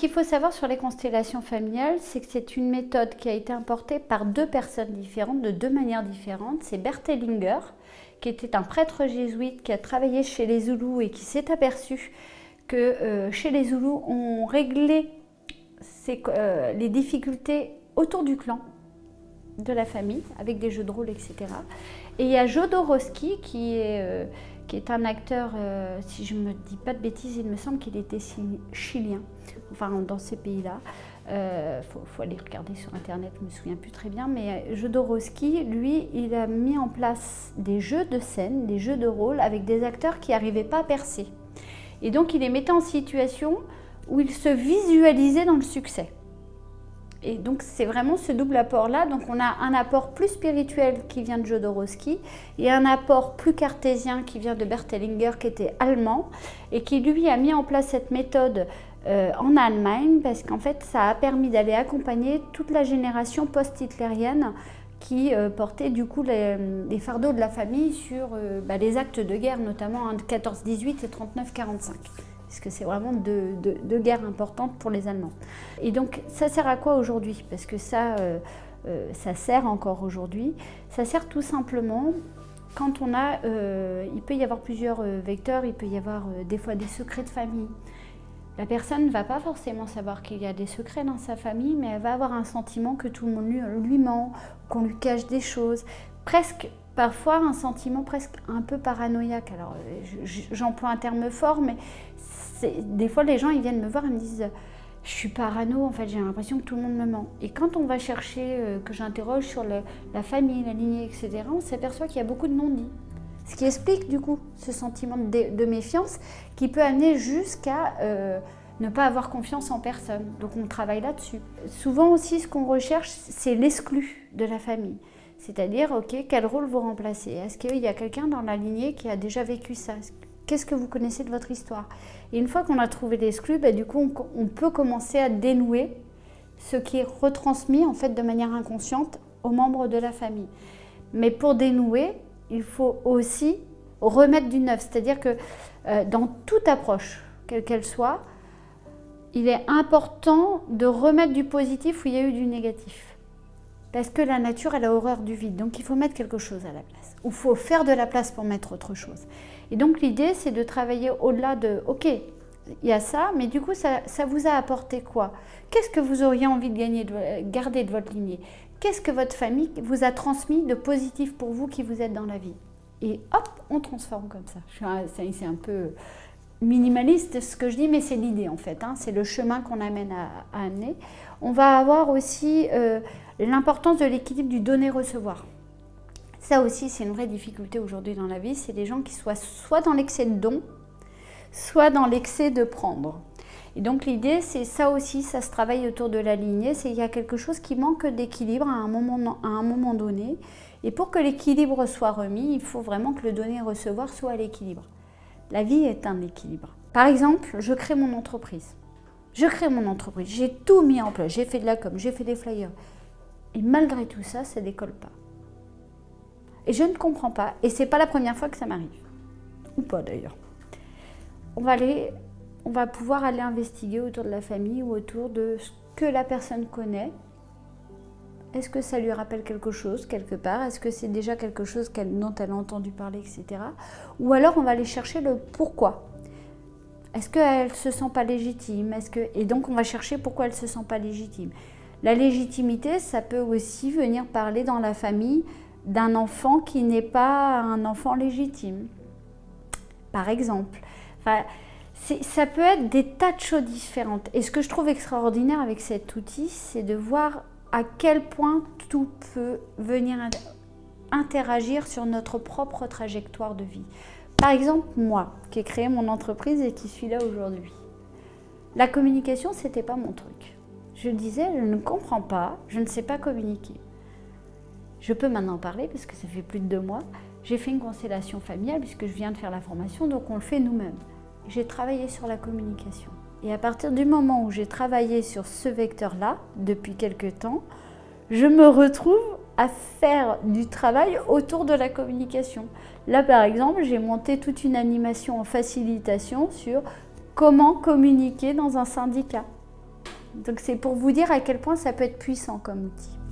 qu'il faut savoir sur les constellations familiales, c'est que c'est une méthode qui a été importée par deux personnes différentes, de deux manières différentes. C'est Bert Hellinger, qui était un prêtre jésuite qui a travaillé chez les Zoulous et qui s'est aperçu que chez les Zoulous, on réglait les difficultés autour du clan, de la famille, avec des jeux de rôle, etc. Et il y a Jodorowsky qui est un acteur, si je ne me dis pas de bêtises, il me semble qu'il était chilien, enfin dans ces pays-là. Faut aller regarder sur internet, je ne me souviens plus très bien, mais Jodorowsky, lui, il a mis en place des jeux de scène, des jeux de rôle avec des acteurs qui n'arrivaient pas à percer. Et donc il les mettait en situation où ils se visualisaient dans le succès. Et donc c'est vraiment ce double apport-là. Donc on a un apport plus spirituel qui vient de Jodorowsky et un apport plus cartésien qui vient de Bert Hellinger, qui était allemand et qui lui a mis en place cette méthode en Allemagne parce qu'en fait ça a permis d'aller accompagner toute la génération post-hitlérienne qui portait du coup les fardeaux de la famille sur les actes de guerre, notamment en 14-18 et 39-45. Parce que c'est vraiment deux guerres importantes pour les Allemands. Et donc ça sert à quoi aujourd'hui? Parce que ça sert encore aujourd'hui. Ça sert tout simplement quand on a, il peut y avoir plusieurs vecteurs, il peut y avoir des fois des secrets de famille. La personne ne va pas forcément savoir qu'il y a des secrets dans sa famille, mais elle va avoir un sentiment que tout le monde lui ment, qu'on lui cache des choses, presque. Parfois un sentiment presque un peu paranoïaque. Alors j'emploie un terme fort, mais des fois les gens ils viennent me voir et me disent je suis parano, en fait j'ai l'impression que tout le monde me ment. Et quand on va chercher, que j'interroge sur la famille, la lignée, etc., on s'aperçoit qu'il y a beaucoup de non-dits. Ce qui explique du coup ce sentiment de méfiance qui peut amener jusqu'à ne pas avoir confiance en personne. Donc on travaille là-dessus. Souvent aussi ce qu'on recherche c'est l'exclu de la famille. C'est-à-dire, ok, quel rôle vous remplacez? Est-ce qu'il y a quelqu'un dans la lignée qui a déjà vécu ça? Qu'est-ce que vous connaissez de votre histoire? Et une fois qu'on a trouvé l'exclu, du coup, on peut commencer à dénouer ce qui est retransmis en fait de manière inconsciente aux membres de la famille. Mais pour dénouer, il faut aussi remettre du neuf. C'est-à-dire que dans toute approche, quelle qu'elle soit, il est important de remettre du positif où il y a eu du négatif. Parce que la nature, elle a horreur du vide. Donc, il faut mettre quelque chose à la place. Ou il faut faire de la place pour mettre autre chose. Et donc, l'idée, c'est de travailler au-delà de « Ok, il y a ça, mais du coup, ça vous a apporté quoi? Qu'est-ce que vous auriez envie de garder de votre lignée? Qu'est-ce que votre famille vous a transmis de positif pour vous qui vous êtes dans la vie ?» Et hop, on transforme comme ça. C'est un peu minimaliste ce que je dis, mais c'est l'idée en fait. C'est le chemin qu'on amène à amener. On va avoir aussi l'importance de l'équilibre du donner-recevoir. Ça aussi, c'est une vraie difficulté aujourd'hui dans la vie. C'est les gens qui soient soit dans l'excès de don, soit dans l'excès de prendre. Et donc l'idée, c'est ça aussi, ça se travaille autour de la lignée. C'est qu'il y a quelque chose qui manque d'équilibre à un moment donné. Et pour que l'équilibre soit remis, il faut vraiment que le donner-recevoir soit à l'équilibre. La vie est un équilibre. Par exemple, je crée mon entreprise. J'ai tout mis en place. J'ai fait de la com, j'ai fait des flyers. Et malgré tout ça, ça ne décolle pas. Et je ne comprends pas. Et ce n'est pas la première fois que ça m'arrive. Ou pas d'ailleurs. On va pouvoir aller investiguer autour de la famille ou autour de ce que la personne connaît. Est-ce que ça lui rappelle quelque chose quelque part? Est-ce que c'est déjà quelque chose dont elle a entendu parler, etc. Ou alors on va aller chercher le pourquoi. Est-ce qu'elle ne se sent pas légitime? Et donc on va chercher pourquoi elle ne se sent pas légitime. La légitimité, ça peut aussi venir parler dans la famille d'un enfant qui n'est pas un enfant légitime, par exemple. Enfin, ça peut être des tas de choses différentes. Et ce que je trouve extraordinaire avec cet outil, c'est de voir à quel point tout peut venir interagir sur notre propre trajectoire de vie. Par exemple, moi, qui ai créé mon entreprise et qui suis là aujourd'hui, la communication, ce n'était pas mon truc. Je disais, je ne comprends pas, je ne sais pas communiquer. Je peux maintenant parler, parce que ça fait plus de 2 mois. J'ai fait une constellation familiale, puisque je viens de faire la formation, donc on le fait nous-mêmes. J'ai travaillé sur la communication. Et à partir du moment où j'ai travaillé sur ce vecteur-là, depuis quelques temps, je me retrouve à faire du travail autour de la communication. Là, par exemple, j'ai monté toute une animation en facilitation sur comment communiquer dans un syndicat. Donc c'est pour vous dire à quel point ça peut être puissant comme outil.